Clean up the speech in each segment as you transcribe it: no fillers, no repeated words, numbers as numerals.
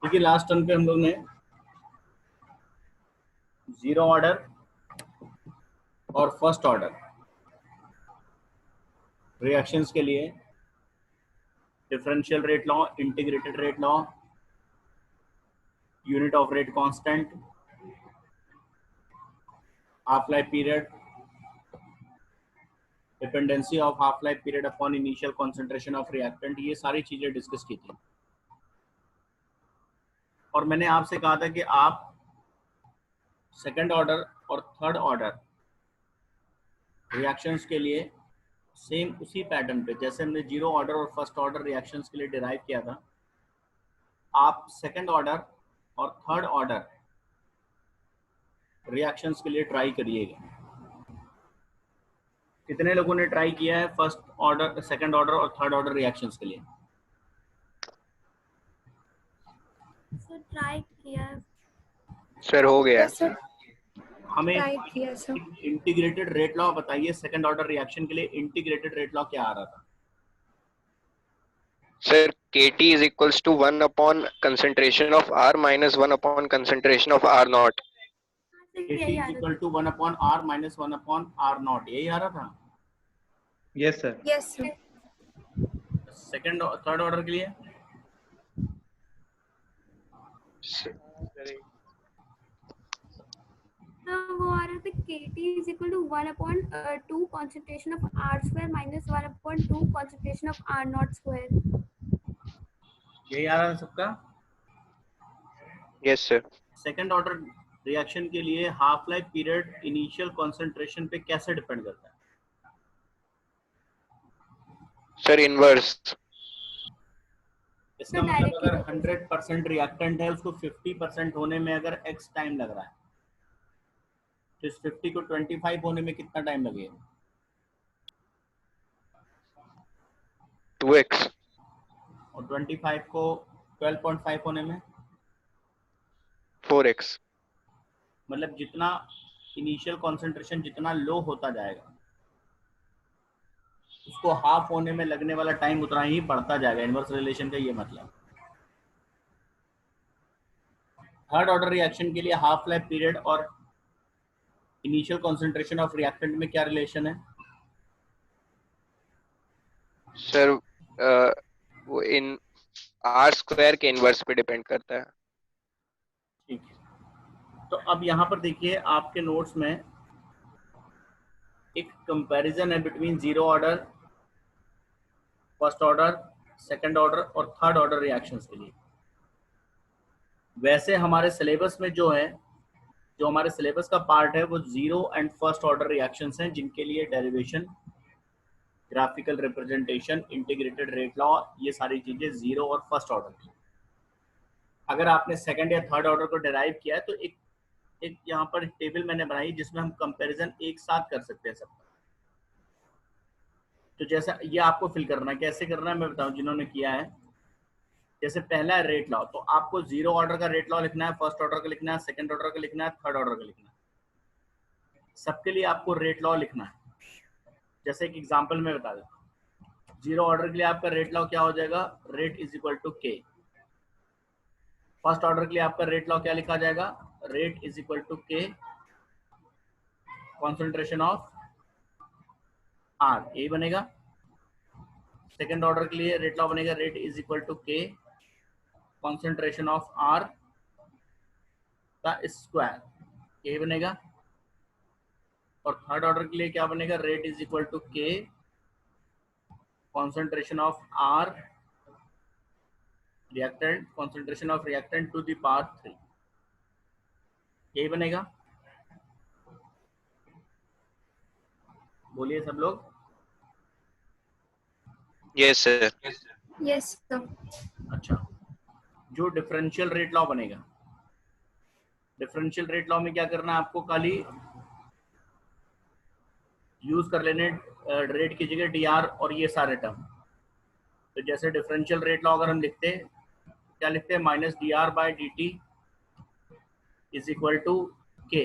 देखिए last term पे हम लोग ने जीरो ऑर्डर और फर्स्ट ऑर्डर रिएक्शंस के लिए differential rate law, integrated rate law, unit of rate constant, half life period, dependency of half life period upon initial concentration of reactant, ये सारी चीजें डिस्कस की थी। और मैंने आपसे कहा था कि आप सेकंड ऑर्डर और थर्ड ऑर्डर रिएक्शंस के लिए सेम उसी पैटर्न पे, जैसे हमने जीरो ऑर्डर और फर्स्ट ऑर्डर रिएक्शंस के लिए डिराइव किया था, आप सेकंड ऑर्डर और थर्ड ऑर्डर रिएक्शंस के लिए ट्राई करिएगा। कितने लोगों ने ट्राई किया है फर्स्ट ऑर्डर, सेकंड ऑर्डर और थर्ड ऑर्डर रिएक्शंस के लिए? सर ट्राई किया सर हो गया। सर हमें ट्राई किया सर। इंटीग्रेटेड रेट लॉ बताइए, सेकंड ऑर्डर रिएक्शन के लिए इंटीग्रेटेड रेट लॉ क्या आ रहा था? Sir KT is equals to 1 upon concentration of R minus 1 upon concentration of R naught. KT is equal to 1 upon R minus 1 upon R naught, यही आ रहा था yes sir. Yes sir. Second third order के लिए। वो आ रहा था KT is equal to 1 upon 2 concentration of R square minus 1 upon 2 concentration of R naught square. यही आ रहा है सबका। Yes sir. Second order reaction के लिए half life period initial concentration पे कैसे डिपेंड करता है? Sir inverse. इसका मतलब अगर 100% रिएक्टेंट है, उसको 50% होने में अगर x टाइम लग रहा है, तो इस 50 को 25 होने में कितना टाइम लगेगा? 2x। और 25 को 12.5 होने में 4x। मतलब जितना इनिशियल कंसंट्रेशन जितना लो होता जाएगा, उसको हाफ होने में लगने वाला टाइम उतना ही बढ़ता जाएगा। इनवर्स रिलेशन का ये मतलब। थर्ड ऑर्डर रिएक्शन के लिए हाफ लाइफ पीरियड और इनिशियल कंसंट्रेशन ऑफ रिएक्टेंट में क्या रिलेशन है? सर वो इन R स्क्वायर के इनवर्स पे डिपेंड करता है। ठीक है, तो अब यहाँ पर देखिए आपके नोट्स में एक कंपैरिजन है between zero order, first order, second order और थर्ड ऑर्डर रिएक्शंस के लिए। वैसे हमारे सिलेबस में जो है, जो हमारे सिलेबस का पार्ट है, वो zero and first order reactions हैं, जिनके लिए derivation, graphical representation, integrated rate law, ये सारी चीजें जीरो और फर्स्ट ऑर्डर की। अगर आपने सेकंड या थर्ड ऑर्डर को डिराइव किया है तो एक यहाँ पर टेबल मैंने बनाई जिसमें हम कंपैरिजन एक साथ कर सकते हैं सबका। तो जैसा ये आपको फिल करना है, कैसे करना है मैं बताऊं जिन्होंने किया है। जैसे पहला है रेट लॉ, तो आपको जीरो ऑर्डर का रेट लॉ लिखना है, फर्स्ट ऑर्डर का लिखना है, सेकंड ऑर्डर का लिखना है, थर्ड ऑर्डर का लिखना है। सबके लिए आपको रेट लॉ लिखना है। जैसे एक एग्जांपल में बता देता हूं, जीरो ऑर्डर के लिए आपका रेट लॉ क्या हो जाएगा? Rate is equal to K. First order के लिए आपका रेट लॉ क्या लिखा जाएगा? Rate is equal to K concentration of R, यही बनेगा। सेकंड ऑर्डर के लिए रेट लॉ बनेगा rate is equal to K concentration of R का स्क्वायर, यही बनेगा। और थर्ड ऑर्डर के लिए क्या बनेगा? Rate is equal to K concentration of R reactant, concentration of reactant to the power 3, यही बनेगा। बोलिए सब लोग। Yes sir. Yes sir. अच्छा, जो डिफरेंशियल रेट लॉ बनेगा, डिफरेंशियल रेट लॉ में क्या करना है आपको? खाली यूज कर लेने रेट की जगह डी आर और ये सारे टर्म। तो जैसे डिफरेंशियल रेट लॉ अगर हम लिखते हैं, क्या लिखते हैं? Minus D R by D T is equal to K,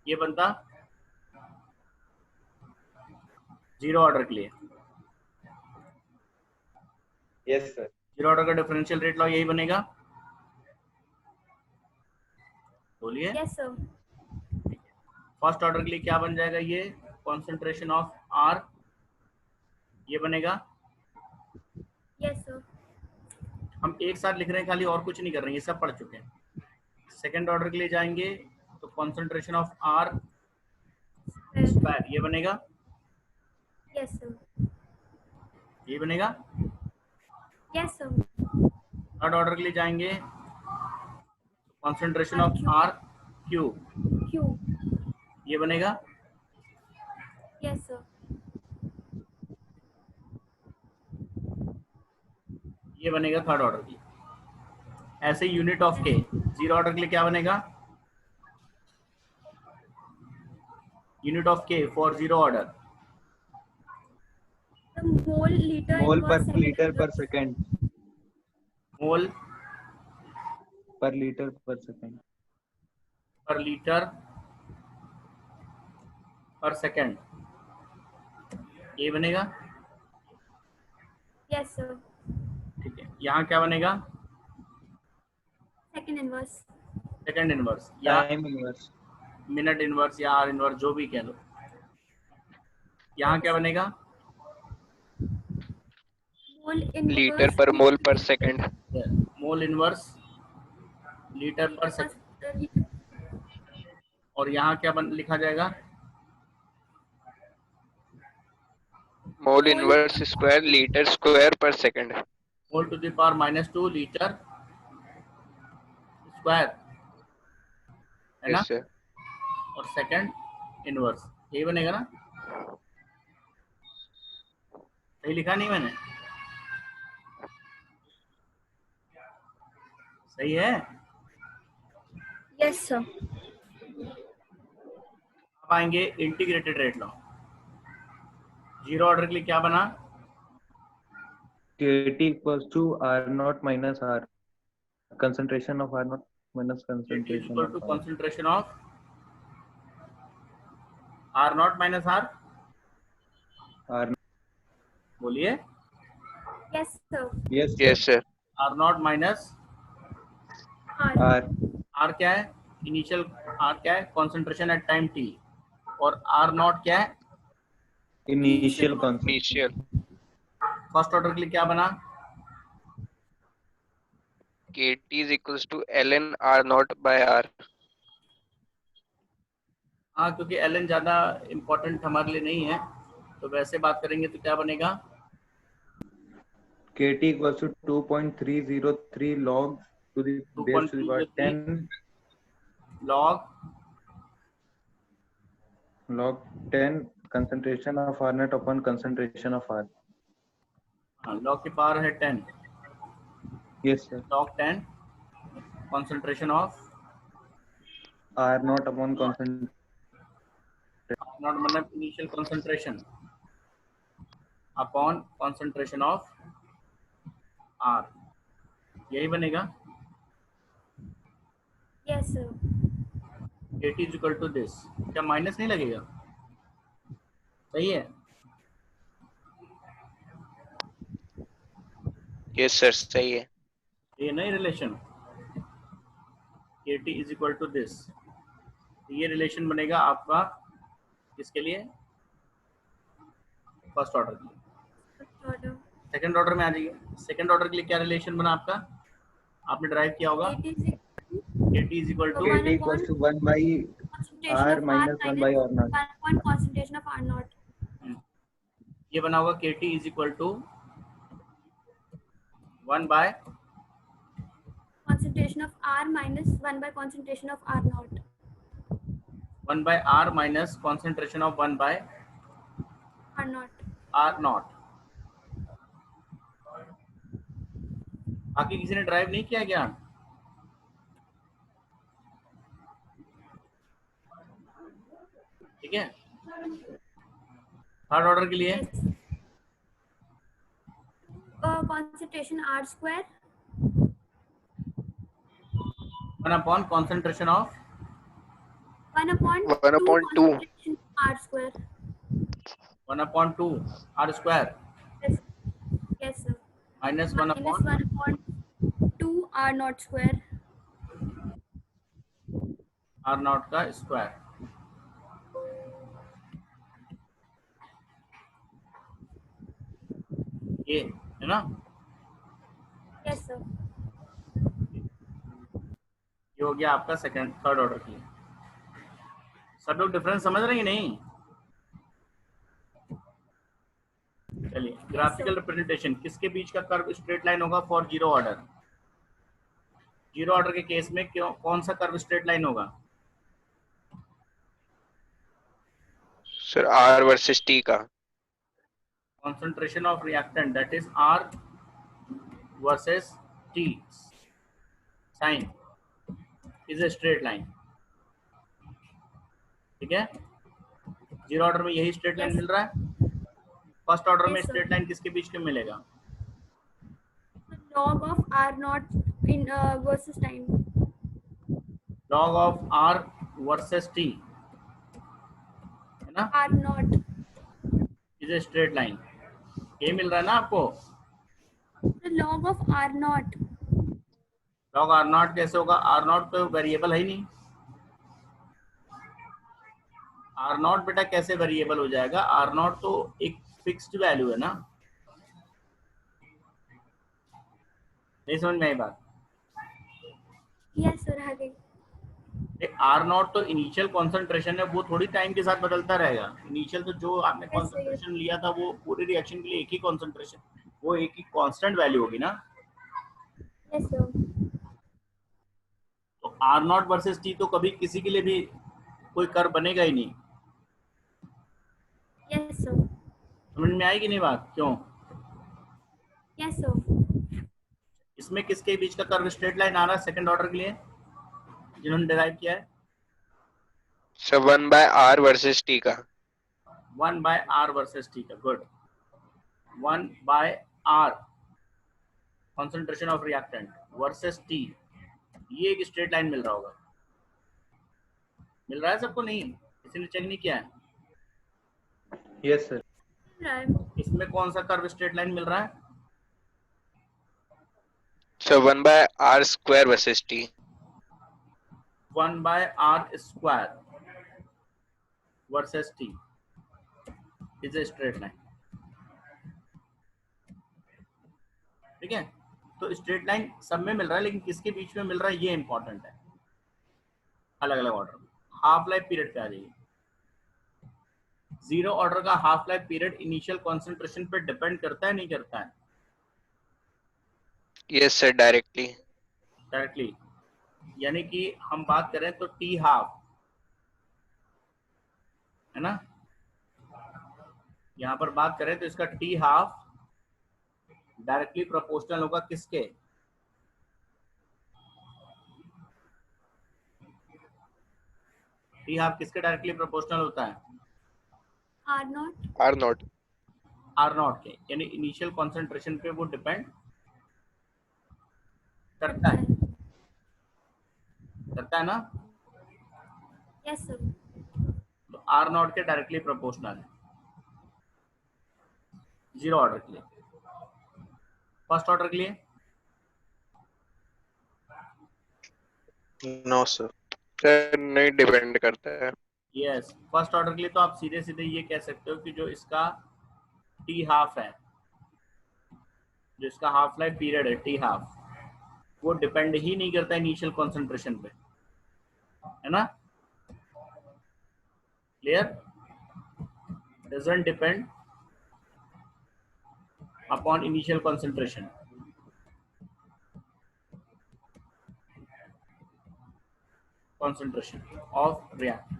ये बनता जीरो ऑर्डर के लिए। Yes sir. जीरो ऑर्डर का डिफरेंशियल रेट लॉ यही बनेगा। बोलिए। Yes, sir. फर्स्ट ऑर्डर के लिए क्या बन जाएगा, ये कॉन्सेंट्रेशन ऑफ आर, ये बनेगा। Yes, sir. हम एक साथ लिख रहे हैं खाली, और कुछ नहीं कर रहे हैं, ये सब पढ़ चुके हैं। सेकेंड ऑर्डर के लिए जाएंगे तो कॉन्सेंट्रेशन ऑफ आर स्क्वायर, ये बनेगा, Yes, sir. ये बनेगा। Yes, sir. थर्ड ऑर्डर के लिए जाएंगे concentration of R cube, Q. ये बनेगा। Yes, sir. ये बनेगा थर्ड ऑर्डर के लिए। ऐसे यूनिट ऑफ के, जीरो ऑर्डर के लिए क्या बनेगा, यूनिट ऑफ के for zero order, The mole liter Mole per inverse second liter per inverse. second. Mole Per liter per second. पर लीटर पर सेकेंड, ये बनेगा। Yes, sir. ठीक है, यहाँ क्या बनेगा, Second inverse. सेकेंड इनवर्स या Time inverse. मिनट इनवर्स या आर इनवर्स, जो भी कह लो। यहाँ क्या बनेगा, Mole inverse. Litre per mole per second. Mole inverse litre per second. और यहाँ क्या लिखा जाएगा, mole inverse square litre square per second. Mole to the power -2 litre square, है ना। Yes sir. और सेकंड इनवर्स, यही बनेगा ना, सही लिखा नहीं मैंने, सही है। Yes, sir. अब आएंगे integrated rate law. Zero order के लिए क्या बना, KT equals to R naught minus R. Concentration of R naught minus It is concentration equal of to R. concentration of R naught minus R, R. बोलिए। Yes, sir. Yes. Yes sir. R naught minus R. R. R क्या है, initial R क्या है, concentration at time t, और R naught क्या है, Initial concentration. Initial. First order के लिए क्या बना, KT is equals to ln R naught by R। हाँ, क्योंकि ln ज्यादा इम्पोर्टेंट हमारे लिए नहीं है, तो वैसे बात करेंगे तो क्या बनेगा, KT equals to 2.303 log to the base to the power 10 log 10 concentration of R naught upon concentration of R. Log की पावर है 10, Yes, sir. log 10 concentration of R naught upon concentration. not मतलब initial concentration upon concentration of R, यही बनेगा। Yes, sir. KT is equal to this, क्या minus नहीं लगेगा, सही है। यस सर सही है। ये नहीं relation, KT is equal to this, ये रिलेशन बनेगा आपका किसके लिए, फर्स्ट ऑर्डर के लिए। First order. सेकंड ऑर्डर में आ जाइए, सेकंड ऑर्डर के लिए क्या रिलेशन बना आपका, आपने ड्राइव किया होगा, It is KT is equal to KT equals to 1 by concentration R of minus 1 by R naught. 1 upon concentration of R naught. ये बना होगा KT is equal to 1 by Concentration of R minus 1 by concentration of R naught. 1 by R minus concentration of 1 by R naught. R naught। बाकी किसी ने drive नहीं किया क्या, ठीक है। थर्ड ऑर्डर के लिए Yes. Concentration R square 1 upon concentration of 1 upon 1 upon 2 concentration R square. 1 upon 2 R square Yes. Yes, sir. minus 1 Minus upon 1 upon 2 R naught square. R naught का स्क्वायर। ये है ना, Yes, sir. ये हो गया आपका सेकंड थर्ड ऑर्डर के लिए। सब लोग डिफरेंस समझ रहे हैं कि नहीं? चलिए, ग्राफिकल रिप्रेजेंटेशन, किसके बीच का कर्व स्ट्रेट लाइन होगा for zero order? Zero order के केस में क्यों कौन सा कर्व स्ट्रेट लाइन होगा? सर R वर्सेस T का। Concentration of reactant, that is R versus T sine is a straight line। ठीक है, जीरो ऑर्डर में यही स्ट्रेट लाइन Yes. मिल रहा है। फर्स्ट ऑर्डर में Yes, sir. स्ट्रेट लाइन किसके बीच में मिलेगा? The log of R naught in versus time. log of R versus T है ना, R naught. is a straight line। ये मिल रहा है ना आपको? The log of R naught. log R not कैसे होगा? R नॉट तो वेरिएबल है ही नहीं। R नॉट बेटा कैसे वेरिएबल हो जाएगा? R नॉट तो एक फिक्स्ड वैल्यू है ना। नहीं समझ में आई बात? Yes, sir. Having. R naught तो इनिशियल कॉन्सेंट्रेशन है, वो थोड़ी टाइम के साथ बदलता रहेगा। इनिशियल तो जो आपने Yes, sir. कॉन्सेंट्रेशन लिया था वो पूरे रिएक्शन के लिए एक ही कॉन्सेंट्रेशन, वो एक ही कांस्टेंट वैल्यू होगी ना। Yes, sir. तो आर नॉट वर्सेस टी तो कभी किसी के लिए भी कोई कर्व बनेगा ही नहीं। Yes, sir. समझ में आई कि नहीं बात? क्यों? Yes, sir. इसमें किसके बीच का कर्व स्ट्रेट लाइन आ रहा है सेकंड ऑर्डर के लिए जिन्होंने डिराइव किया है? सर 1/R वर्सेस T का। 1/R वर्सेस टी का, good. 1/R concentration of reactant versus T, ये एक स्ट्रेट लाइन मिल रहा होगा। मिल रहा है सबको? नहीं, किसी ने चेक नहीं किया है? Yes, sir. Right. इसमें कौन सा कर्व स्ट्रेट लाइन मिल रहा है? Sir 1/R square versus T। 1/R square versus T is a straight line. ठीक है, तो स्ट्रेट लाइन सब में मिल रहा है, लेकिन किसके बीच में मिल रहा है ये इंपॉर्टेंट है। अलग अलग ऑर्डर में। हाफ लाइफ पीरियड पे आ जाइए। जीरो ऑर्डर का half life period initial concentration पे डिपेंड करता है नहीं करता है? Yes sir, directly. डायरेक्टली, यानी कि हम बात करें तो टी हाफ है ना, यहां पर बात करें तो इसका टी हाफ डायरेक्टली प्रोपोर्शनल होगा किसके? टी हाफ किसके डायरेक्टली प्रोपोर्शनल होता है? R naught. R naught. R naught के, यानी इनिशियल कॉन्सेंट्रेशन पे वो डिपेंड करता है। करता है ना? Yes, sir. तो आर नॉट के डायरेक्टली प्रोपोर्शनल है जीरो ऑर्डर के लिए। फर्स्ट ऑर्डर के लिए नो सर। सर नहीं डिपेंड करता है। यस, फर्स्ट ऑर्डर के लिए तो आप सीधे सीधे ये कह सकते हो कि जो इसका टी हाफ है, जो इसका हाफ लाइफ पीरियड है टी हाफ, वो डिपेंड ही नहीं करता इनिशियल कॉन्सेंट्रेशन पे, है ना? Clear? Doesn't depend upon initial concentration. Concentration of react,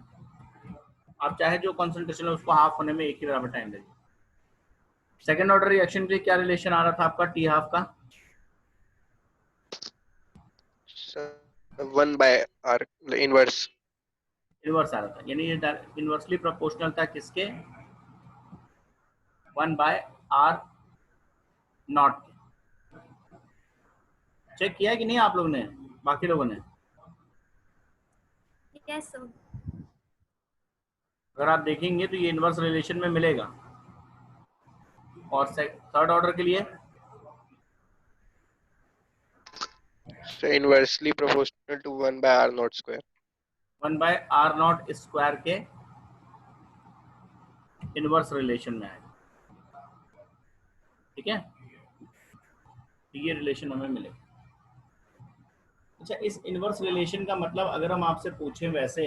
आप चाहे जो कॉन्सेंट्रेशन है उसको हाफ होने में एक ही बराबर टाइम देंगे। सेकेंड ऑर्डर रिएक्शन के लिए क्या रिलेशन आ रहा था आपका टी हाफ का? 1/R inverse. इनवर्स आ रहा था, यानी ये इनवर्सली प्रोपोर्शनल था किसके? 1/R not. चेक किया है कि नहीं आप लोगों ने, बाकी लोगों ने? Yes, sir. अगर आप देखेंगे तो ये इनवर्स रिलेशन में मिलेगा। और थर्ड ऑर्डर के लिए So inversely proportional to 1/R naught square. 1/r0 square के इनवर्स रिलेशन में आएगा। ठीक है, ये रिलेशन हमें मिलेगा। अच्छा, इस इनवर्स रिलेशन का मतलब अगर हम आपसे पूछें वैसे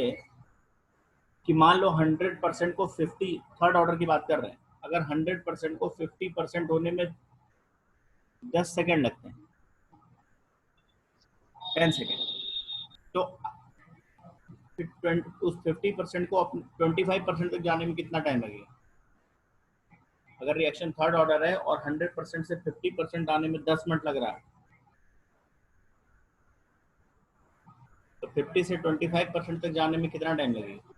कि मान लो 100% को 50, थर्ड ऑर्डर की बात कर रहे हैं, अगर 100% को 50% होने में 10 सेकेंड लगते हैं, 10 सेकेंड, तो उस 50% को 25% तक जाने में कितना टाइम लगेगा? अगर रिएक्शन थर्ड ऑर्डर है और 100% से 50% आने में 10 मिनट लग रहा है, तो 50 से 25% तक जाने में कितना टाइम लगेगा?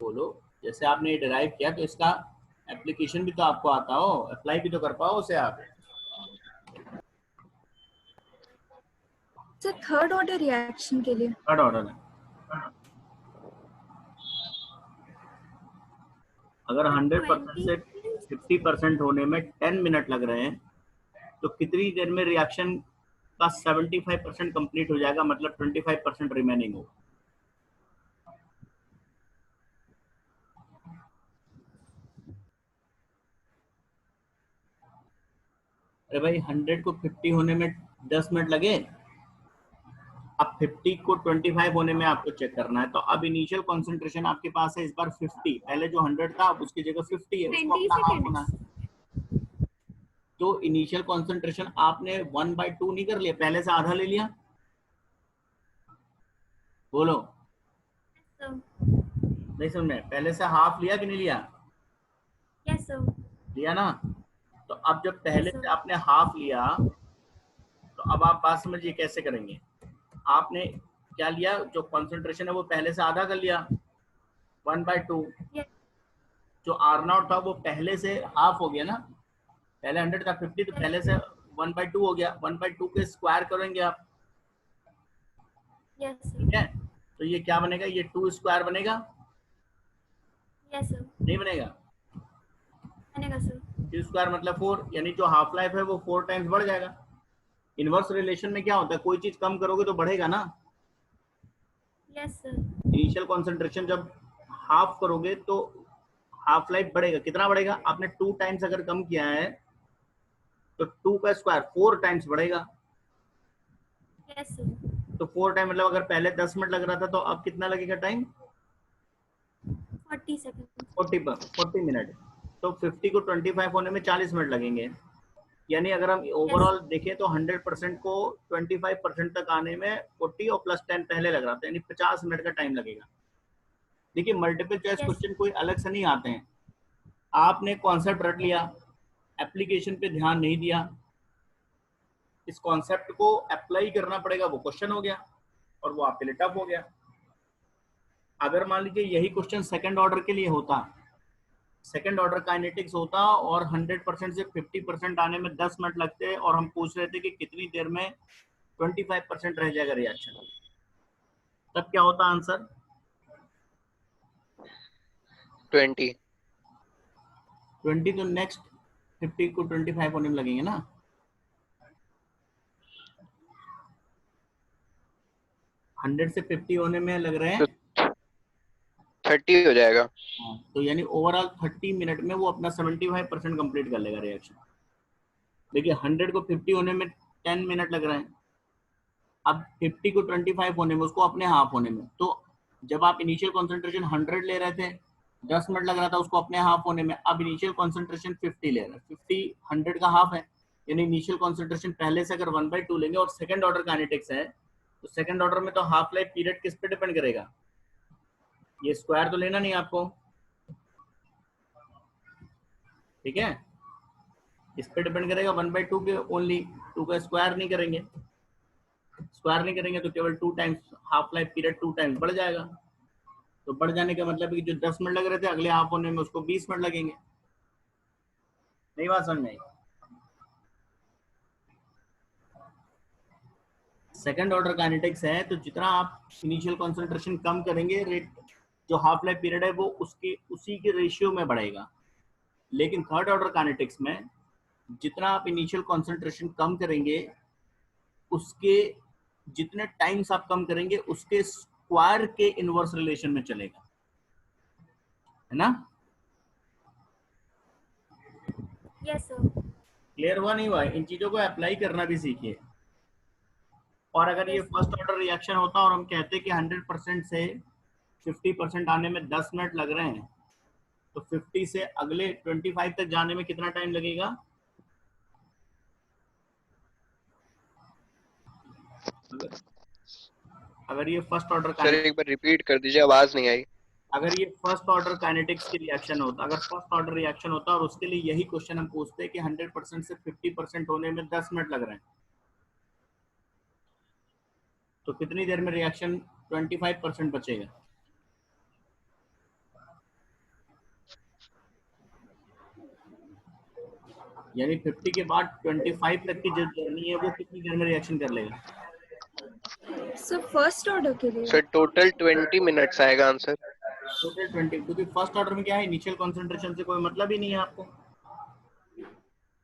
बोलो। जैसे आपने ये डिराइव किया तो इसका एप्लीकेशन भी तो आपको आता हो, अप्लाई भी तो कर पाओ उसे आप। सर थर्ड ऑर्डर रिएक्शन के लिए थर्ड ऑर्डर है, अगर 100% से 50% होने में 10 मिनट लग रहे हैं, तो कितनी देर में रिएक्शन का 75% कंप्लीट हो जाएगा, मतलब 25% रिमेनिंग होगा। अरे भाई 100 को 50 होने में 10 मिनट लगे, अब 50 को 25 होने में आपको चेक करना है। तो अब इनिशियल कंसंट्रेशन आपके पास है इस बार 50, पहले जो 100 था अब उसकी जगह 50 है, उसको 20 अपना हाफ होना है। seconds. तो इनिशियल कंसंट्रेशन आपने 1/2 नहीं कर लिया, पहले से आधा ले लिया। बोलो, Sir. नहीं समझ में, पहले से हाफ लिया कि नहीं लिया? Yes, sir. लिया ना। तो अब जब पहले Yes, sir. से आपने हाफ लिया, तो अब आप बात समझिए कैसे करेंगे। आपने क्या लिया, जो कंसंट्रेशन है वो पहले से आधा कर लिया, 1/2। Yes. जो R0 था वो पहले से हाफ हो गया ना, पहले 100 था 50, तो पहले से 1/2 हो गया, 1/2 के स्क्वायर करेंगे आप। Yes, sir. ठीक है, तो ये क्या बनेगा, ये 2 स्क्वायर बनेगा, Yes, sir. नहीं बनेगा? बनेगा sir. 2 स्क्वायर मतलब 4, यानी जो हाफ लाइफ है वो 4 टाइम्स बढ़ जाएगा। इनवर्स रिलेशन में क्या होता है, कोई चीज कम करोगे तो बढ़ेगा ना। Yes, sir. इनिशियल कंसंट्रेशन जब हाफ करोगे तो हाफ लाइफ बढ़ेगा, कितना बढ़ेगा? आपने 2 टाइम्स अगर कम किया है तो 2 का स्क्वायर 4 टाइम्स बढ़ेगा। Yes, sir. तो 4 टाइम मतलब अगर पहले 10 मिनट लग रहा था तो अब कितना लगेगा टाइम? 40 seconds. 40 मिनट। तो 50 को 25 होने में 40 मिनट लगेंगे। यानी अगर हम ओवरऑल देखें तो 100% को 25% तक आने में 40 और प्लस 10 पहले लग रहा था, यानी 50 मिनट का टाइम लगेगा। देखिए मल्टीपल चॉइस Yes. क्वेश्चन कोई अलग से नहीं आते हैं, आपने कॉन्सेप्ट रट लिया, एप्लीकेशन पे ध्यान नहीं दिया, इस कॉन्सेप्ट को अप्लाई करना पड़ेगा, वो क्वेश्चन हो गया और वो आपके लिए टफ हो गया। अगर मान लीजिए यही क्वेश्चन सेकंड ऑर्डर के लिए होता, सेकंड ऑर्डर काइनेटिक्स होता और 100% से 50% आने में 10 मिनट लगते और हम पूछ रहे थे कि कितनी देर में 25% रह जाएगा रिएक्शन, तब क्या होता आंसर? 20। तो नेक्स्ट 50 को 25 होने में लगेंगे ना। हंड्रेड से 50 होने में लग रहे हैं 30 हो जाएगा। हाँ, तो यानी ओवरऑल 30 मिनट में वो अपना 75% कंप्लीट कर लेगा रिएक्शन। देखिए 100 को 50 होने में 10 मिनट लग रहे हैं, अब 50 को 25 होने में, उसको अपने हाफ होने में, तो जब आप इनिशियल कंसंट्रेशन 100 ले रहे थे 10 मिनट लग रहा था उसको अपने हाफ होने में, अब इनिशियल कंसंट्रेशन 50 ले रहे हैं, 50 100 का हाफ है, यानी इनिशियल कंसंट्रेशन पहले से अगर 1/2 लेंगे और सेकंड ऑर्डर काइनेटिक्स है तो सेकंड ऑर्डर में तो हाफ लाइफ पीरियड किस पे डिपेंड करेगा? ये स्क्वायर तो लेना नहीं आपको, ठीक है, इस पे डिपेंड करेगा 1/2 के ओनली, 2 का स्क्वायर नहीं करेंगे, स्क्वायर नहीं करेंगे तो केवल 2 times half life period 2 times बढ़ जाएगा। तो बढ़ जाने का मतलब है कि जो 10 मिनट लग रहे थे अगले हाफ होने में उसको 20 मिनट लगेंगे। नहीं बात समझ में आई? सेकंड ऑर्डर काइनेटिक्स है तो जितना आप इनिशियल कंसंट्रेशन कम करेंगे, रेट जो हाफ लाइफ पीरियड है वो उसी के रेशियो में बढ़ेगा। लेकिन थर्ड ऑर्डर काइनेटिक्स में जितना आप इनिशियल कॉन्सेंट्रेशन कम करेंगे, उसके जितने टाइम्स आप कम करेंगे उसके स्क्वायर के इनवर्स रिलेशन में चलेगा, है ना? Yes sir. क्लियर हुआ नहीं हुआ? इन चीजों को अप्लाई करना भी सीखिए। और अगर ये फर्स्ट ऑर्डर रिएक्शन होता और हम कहते कि 100% से 50% आने में 10 मिनट लग रहे हैं, तो 50 से अगले 25 तक जाने में कितना टाइम लगेगा? अगर ये फर्स्ट ऑर्डर सर एक बार रिपीट कर दीजिए, आवाज नहीं आई। अगर ये फर्स्ट ऑर्डर काइनेटिक्स की रिएक्शन होता, अगर फर्स्ट ऑर्डर रिएक्शन होता और उसके लिए यही क्वेश्चन हम पूछते कि 100% से 50% होने में 10 मिनट लग रहे हैं, तो कितनी देर में रिएक्शन 25% बचेगा? यानी 50 के बाद 25 तक की जो जर्नी है वो कितनी देर में रिएक्शन कर लेगा? सर फर्स्ट ऑर्डर के लिए सर टोटल 20 मिनट्स आएगा आंसर। टोटल 20, क्योंकि फर्स्ट ऑर्डर में क्या है, इनिशियल कॉन्सेंट्रेशन से कोई मतलब ही नहीं है आपको।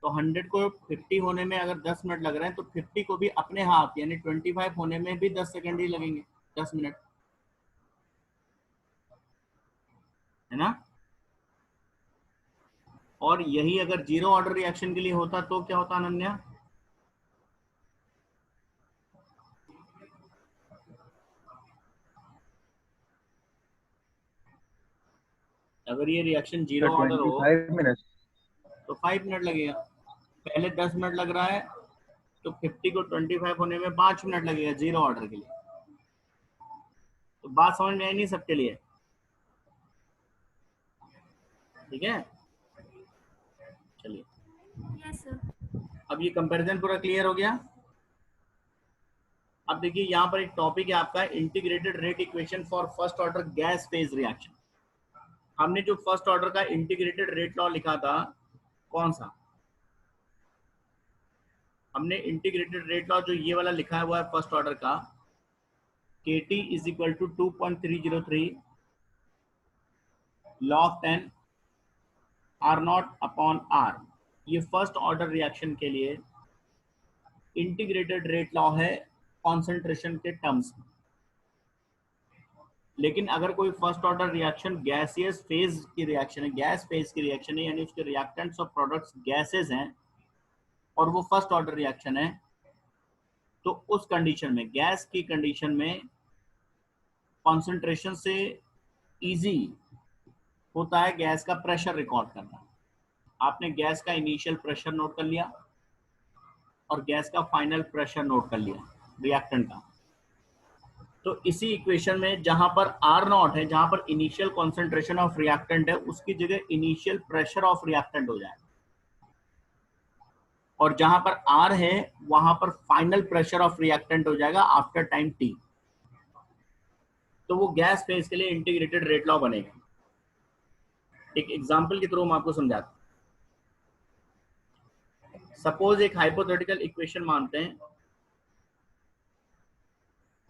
तो 100 को 50 होने में अगर 10 मिनट लग रहे हैं, तो 50 को भी अपने हाथ यानी 25 होने में भी 10 सेकेंड ही लगेंगे, 10 मिनट, है ना? और यही अगर जीरो ऑर्डर रिएक्शन के लिए होता तो क्या होता अनन्या? अगर ये रिएक्शन जीरो ऑर्डर हो 25 मिनट्स। तो 5 मिनट लगेगा। पहले 10 मिनट लग रहा है, तो 50 को 25 होने में 5 मिनट लगेगा जीरो ऑर्डर के लिए। तो बात समझ में आई नहीं सबके लिए? ठीक है, चलिए यस सर। अब ये कंपैरिजन पूरा क्लियर हो गया। अब देखिए यहाँ पर एक टॉपिक है आपका, integrated rate equation for first order gas phase reaction. हमने जो फर्स्ट ऑर्डर का इंटीग्रेटेड रेट लॉ लिखा था, कौन सा? हमने इंटीग्रेटेड रेट लॉ जो ये वाला लिखा हुआ है फर्स्ट ऑर्डर का, KT is equal to 2.303 log 10 R0 upon R। ये फर्स्ट ऑर्डर रिएक्शन के लिए इंटीग्रेटेड रेट लॉ है कॉन्सेंट्रेशन के टर्म्स में। लेकिन अगर कोई first order reaction gaseous phase की रिएक्शन है, गैस फेज की रिएक्शन है, यानी उसके रिएक्टेंट्स और प्रोडक्ट्स गैसेस हैं और वो फर्स्ट ऑर्डर रिएक्शन है, तो उस कंडीशन में, गैस की कंडीशन में, कॉन्सेंट्रेशन से इजी होता है गैस का प्रेशर रिकॉर्ड करना। आपने गैस का इनिशियल प्रेशर नोट कर लिया और गैस का फाइनल प्रेशर नोट कर लिया रिएक्टेंट का। तो इसी इक्वेशन में जहां पर R0 है, जहां पर इनिशियल कॉन्सेंट्रेशन ऑफ रिएक्टेंट है, उसकी जगह इनिशियल प्रेशर ऑफ रिएक्टेंट हो जाएगा, और जहां पर R है वहां पर फाइनल प्रेशर ऑफ रिएक्टेंट हो जाएगा आफ्टर टाइम T। तो वो गैस फेज के लिए इंटीग्रेटेड रेट लॉ बनेगा। एक एग्जांपल के थ्रू हम आपको समझाते हैं। सपोज एक हाइपोथेटिकल इक्वेशन मानते हैं,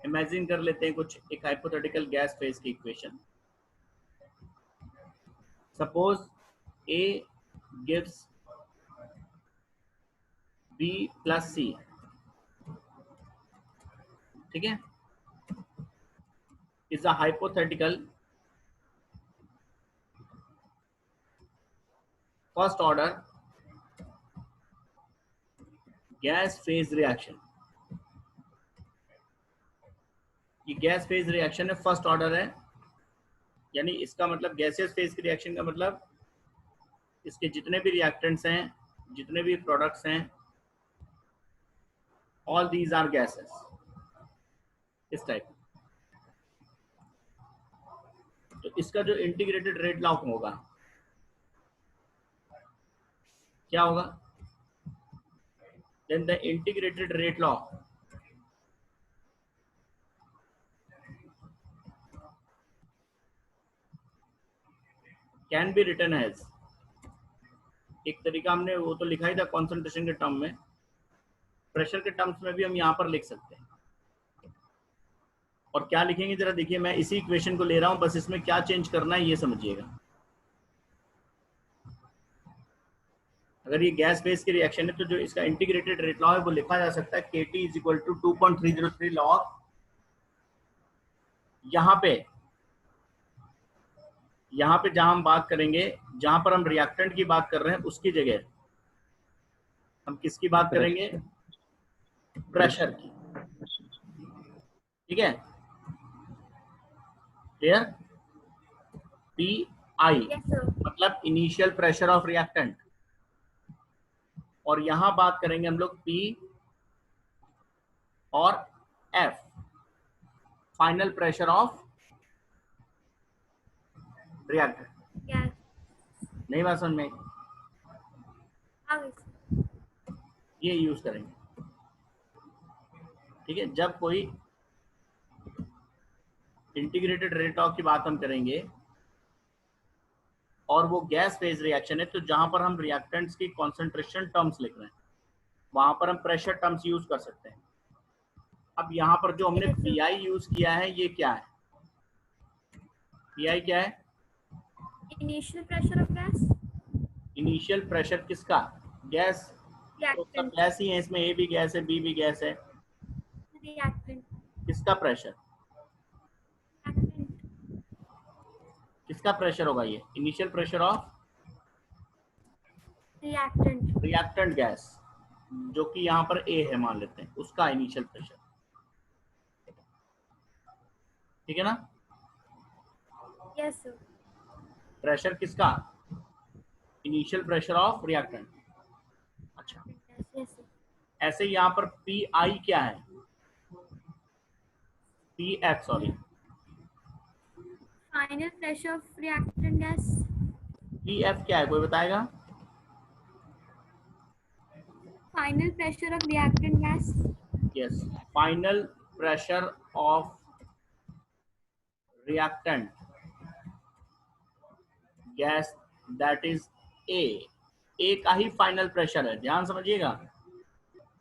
इमेजिन कर लेते हैं कुछ एक हाइपोथेटिकल गैस फेज की equation. Suppose A gives B plus C, ठीक है, is a hypothetical first order gas phase reaction. ये गैस फेज रिएक्शन है, फर्स्ट ऑर्डर है, यानी इसका मतलब गैसियस फेज की रिएक्शन का मतलब इसके जितने भी रिएक्टेंट्स हैं, जितने भी प्रोडक्ट्स हैं, ऑल दीज आर गैसेस, इस टाइप। तो इसका जो इंटीग्रेटेड रेट लॉ होगा क्या होगा? Then the integrated rate law can be written as, एक तरीका हमने वो तो लिखा ही था कॉन्सेंट्रेशन के टर्म में, प्रेशर के टर्म्स में भी हम यहाँ पर लिख सकते हैं। और क्या लिखेंगे जरा देखिए, मैं इसी इक्वेशन को ले रहा हूं, बस इसमें क्या चेंज करना है ये समझिएगा। अगर ये गैस फेज की रिएक्शन है तो जो इसका इंटीग्रेटेड रेट लॉ है वो लिखा जा सकता है KT is equal to 2.303 log, यहाँ पे जहां हम बात करेंगे, जहां पर हम रिएक्टेंट की बात कर रहे हैं उसकी जगह हम किसकी बात करेंगे? प्रेशर की। ठीक है, क्लियर? PI Yes, sir. मतलब इनिशियल प्रेशर ऑफ रिएक्टेंट, और यहां बात करेंगे हम लोग P और F final pressure of reactant. Yes. नहीं बात समझ में? आगे sir. ये यूज करेंगे। ठीक है, जब कोई इंटीग्रेटेड रेट लॉ की बात हम करेंगे और वो गैस फेज रिएक्शन है, तो जहां पर हम रिएक्टेंट्स की कॉन्सेंट्रेशन टर्म्स लिख रहे हैं वहां पर हम प्रेशर टर्म्स यूज कर सकते हैं। अब यहाँ पर जो हमने PI यूज किया है, ये क्या है? PI क्या है? Initial pressure of gas. Initial pressure किसका? गैस। तो सब Reactant. गैस ही है, इसमें A भी गैस है, B भी गैस है। Reactant. किसका प्रेशर? Reactant. किसका प्रेशर होगा ये? Initial pressure of Reactant. Reactant gas, जो कि यहाँ पर A है मान लेते हैं, उसका इनिशियल प्रेशर। ठीक है ना? Yes, sir. प्रेशर किसका? Initial pressure of reactant. अच्छा, Yes, yes, sir. ऐसे यहाँ पर PI क्या है? PF sorry, Final pressure of reactant gas. PF क्या है, कोई बताएगा? Final pressure of reactant gas. Yes, final pressure of reactant gas, that is A का ही फाइनल प्रेशर है, ध्यान समझिएगा।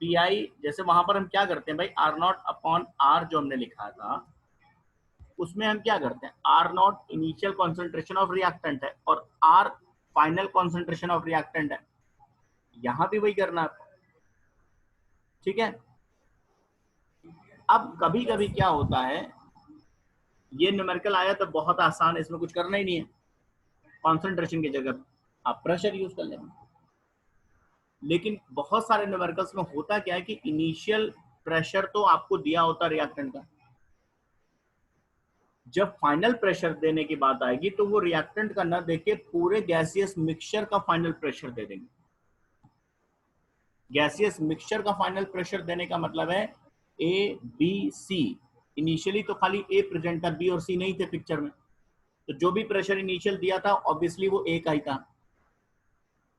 PI जैसे वहां पर हम क्या करते हैं भाई, R0 अपॉन R जो हमने लिखा था उसमें हम क्या करते हैं, R0 initial concentration of reactant है और R final concentration of reactant है। यहां भी वही करना है। ठीक है, अब कभी कभी क्या होता है, ये न्यूमेरिकल आया तो बहुत आसान है, इसमें कुछ करना ही नहीं है, कॉन्सेंट्रेशन की जगह आप प्रेशर यूज कर लेंगे। लेकिन बहुत सारे न्यूमेरिकल्स में होता क्या है कि इनिशियल प्रेशर तो आपको दिया होता है रिएक्टेंट का, जब फाइनल प्रेशर देने की बात आएगी तो वो रिएक्टेंट का ना देके पूरे गैसियस मिक्सचर का फाइनल प्रेशर दे देंगे। गैसियस मिक्सचर का फाइनल प्रेशर देने का मतलब है A-B-C। इनिशियली तो खाली A प्रेजेंट था, B और C नहीं थे पिक्चर में, तो जो भी प्रेशर इनिशियल दिया था ऑब्वियसली वो A का ही था।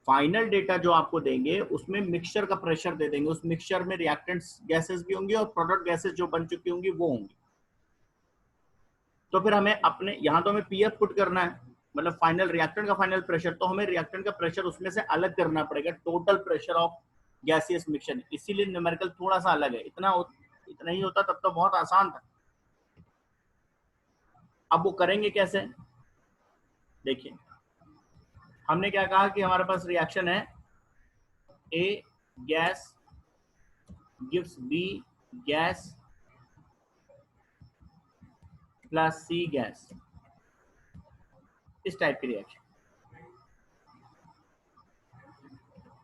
फाइनल डेटा जो आपको देंगे उसमें मिक्सचर का प्रेशर दे देंगे, उस मिक्सचर में रिएक्टेंट्स गैसेस भी होंगी और प्रोडक्ट गैसेस जो बन चुकी होंगी वो होंगी। तो फिर हमें अपने यहाँ तो हमें PF पुट करना है, मतलब फाइनल रिएक्टेंट का फाइनल प्रेशर, तो हमें रिएक्टेंट का प्रेशर उसमें से अलग करना पड़ेगा, total pressure of gaseous mixture. इसीलिए न्यूमेरिकल थोड़ा सा अलग है, इतना ही होता तब तो बहुत आसान था। अब वो करेंगे कैसे, देखिए हमने क्या कहा कि हमारे पास रिएक्शन है, A gas gives B gas plus C gas, इस टाइप की रिएक्शन।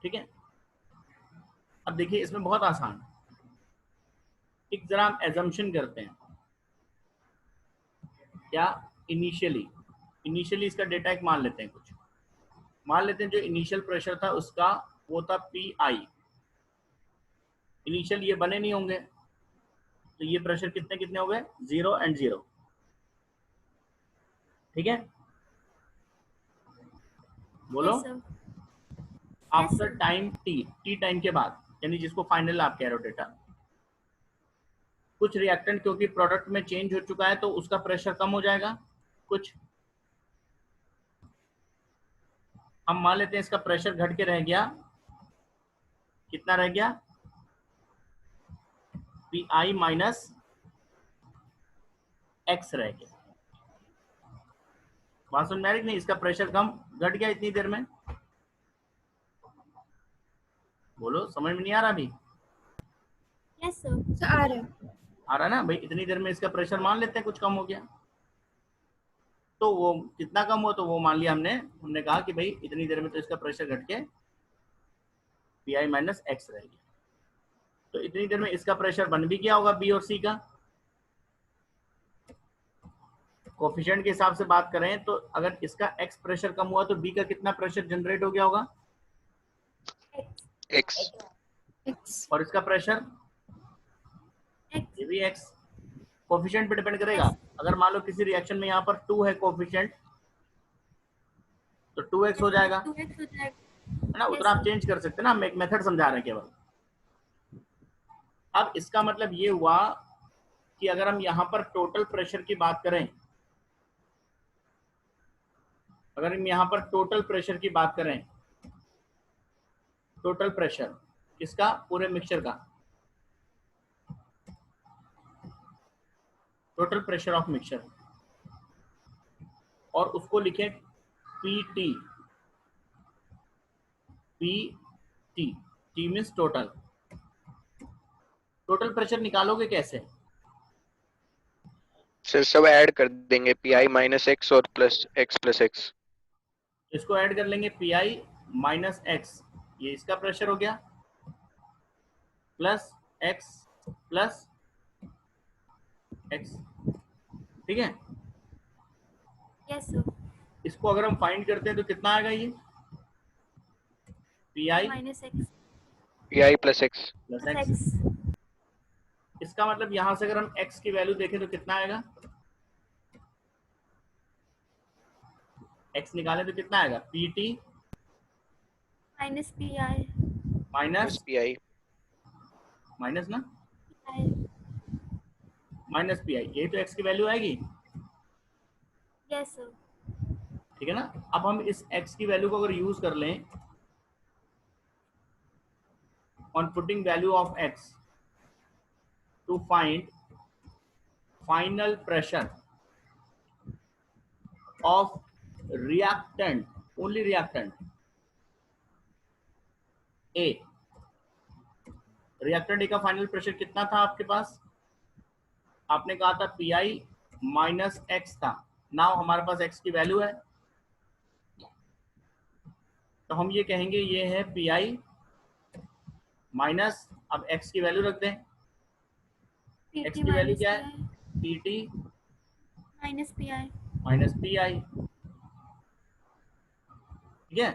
ठीक है, अब देखिए इसमें बहुत आसान, एक जरा हम एजम्पशन करते हैं क्या, इनिशियली इसका डेटा एक मान लेते हैं, कुछ मान लेते हैं, जो इनिशियल प्रेशर था उसका वो था PI। इनिशियल ये बने नहीं होंगे तो ये प्रेशर कितने कितने हो गए, 0 and 0। ठीक है, बोलो। Yes, sir. After time T time के बाद, यानी जिसको फाइनल आप कह रहे हो डेटा, कुछ रिएक्टेंट क्योंकि प्रोडक्ट में चेंज हो चुका है तो उसका प्रेशर कम हो जाएगा, कुछ हम मान लेते हैं इसका प्रेशर घट के रह गया, कितना रह गया, PI माइनस X रह गया। बात समझ में आ रही नहीं, इसका प्रेशर कम घट गया इतनी देर में। बोलो, समझ में नहीं आ रहा अभी? Yes sir. सर आ रहा है। आ रहा ना भाई? इतनी देर में इसका प्रेशर मान लेते हैं कुछ कम हो गया, तो वो कितना कम हुआ, तो वो मान लिया हमने कहा कि भाई इतनी देर में तो इसका प्रेशर घट के पी माइनस एक्स रह गया। तो इतनी देर में इसका प्रेशर बन भी गया होगा बी और सी का। कोफिशिएंट के हिसाब से बात करें तो अगर इसका एक्स प्रेशर कम हुआ तो बी का कितना प्रेशर जनरेट हो गया होगा? X. X. और इसका प्रेशर एक्स। ये भी एक्स। कोफिशिएंट पे डिपेंड करेगा। अगर मान लो किसी रिएक्शन में यहाँ पर 2 है कोफिशिएंट, तो 2x हो जाएगा, 2x हो जाएगा। है ना? उतना आप चेंज कर सकते हैं ना, हम एक मेथड समझा रहे हैं केवल। अब इसका मतलब ये हुआ कि अगर हम यहाँ पर टोटल प्रेशर की बात करें, अगर हम यहाँ पर टोटल प्रेशर की बात करें, टोटल प्रेशर किसका? पूरे मिक्सचर का, टोटल प्रेशर ऑफ मिक्सचर, और उसको लिखें PT. PT, T means total. Total pressure निकालोगे कैसे? सर सब ऐड कर देंगे, पी माइनस एक्स और प्लस एक्स। इसको ऐड कर लेंगे, पी आई माइनस एक्स, ये इसका प्रेशर हो गया, प्लस एक्स प्लस एक्स, ठीक है? Yes sir. इसको अगर हम फाइंड करते हैं तो कितना आएगा ये? P I minus x P plus x. Plus plus x. X. इसका मतलब यहां से अगर हम x की वैल्यू देखें तो कितना आएगा? x निकालें तो कितना आएगा? P T minus P I. Minus P minus ना, माइनस पी आई, यही तो x की वैल्यू आएगी, यस सर। ठीक है ना? अब हम इस x की वैल्यू को अगर यूज कर लें, on putting value of x to find final pressure of reactant, only reactant A. Reactant A का फाइनल प्रेशर कितना था आपके पास? आपने कहा था पी आई माइनस एक्स था। नाउ हमारे पास x की वैल्यू है, तो हम ये कहेंगे ये है पी आई माइनस, अब x की वैल्यू रख दें। x की वैल्यू क्या है? P T minus P I. Minus P I, ठीक है?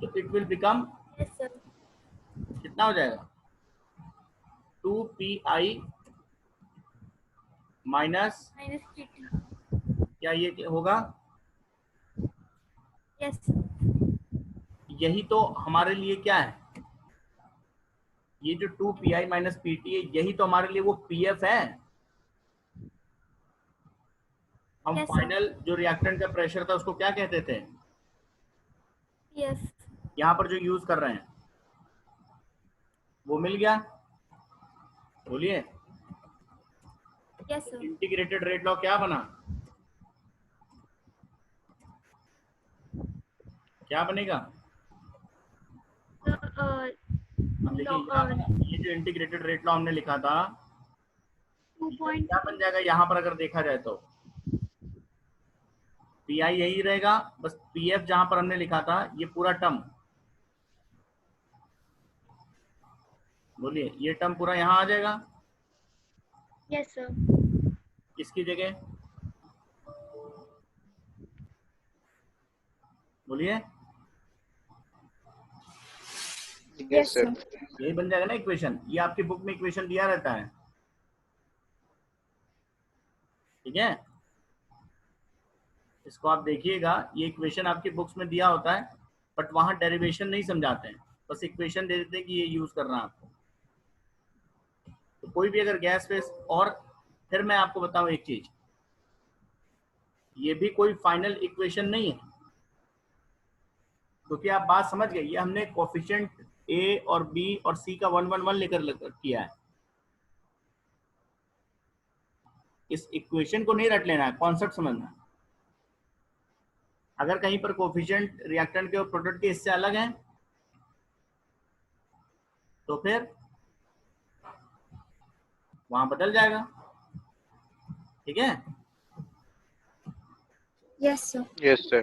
तो it will become, yes sir. कितना हो जाएगा? 2 P I minus, minus P T. क्या ये होगा? यस। यही तो हमारे लिए क्या है? ये जो 2 P I minus P T है, यही तो हमारे लिए वो पी एफ है। हम Yes, sir. फाइनल जो रिएक्टेंट का प्रेशर था उसको क्या कहते थे? यस। यहाँ पर जो यूज कर रहे हैं वो मिल गया, बोलिए। Yes sir. Integrated rate law क्या बना? क्या बनेगा? अब देखिए यहाँ पर ये जो इंटीग्रेटेड रेट लॉ हमने लिखा था, क्या बन जाएगा यहाँ पर अगर देखा जाए तो? पी आई यही रहेगा, बस पी एफ जहां पर हमने लिखा था ये पूरा टर्म, बोलिए, ये टर्म पूरा यहाँ आ जाएगा यस सर। इसकी जगह, बोलिए। Yes sir. यही बन जाएगा ना इक्वेशन, ये आपकी बुक में इक्वेशन दिया रहता है, ठीक है? इसको आप देखिएगा, ये इक्वेशन आपकी बुक्स में दिया होता है, बट वहां डेरिवेशन नहीं समझाते हैं, बस इक्वेशन दे देते हैं कि ये यूज करना है आपको। तो कोई भी अगर गैस फेस, और फिर मैं आपको बताऊं एक चीज, ये भी कोई फाइनल इक्वेशन नहीं है, क्योंकि आप बात समझ गए, ये हमने कोफिशिएंट ए और बी और सी का 1 1 1 लेकर किया है। इस इक्वेशन को नहीं रट लेना है, कॉन्सेप्ट समझना है। अगर कहीं पर कोफिशिएंट रिएक्टेंट के और प्रोडक्ट के इससे अलग हैं तो फिर वहां बदल जाएगा, ठीक है। Yes, sir. Yes, sir.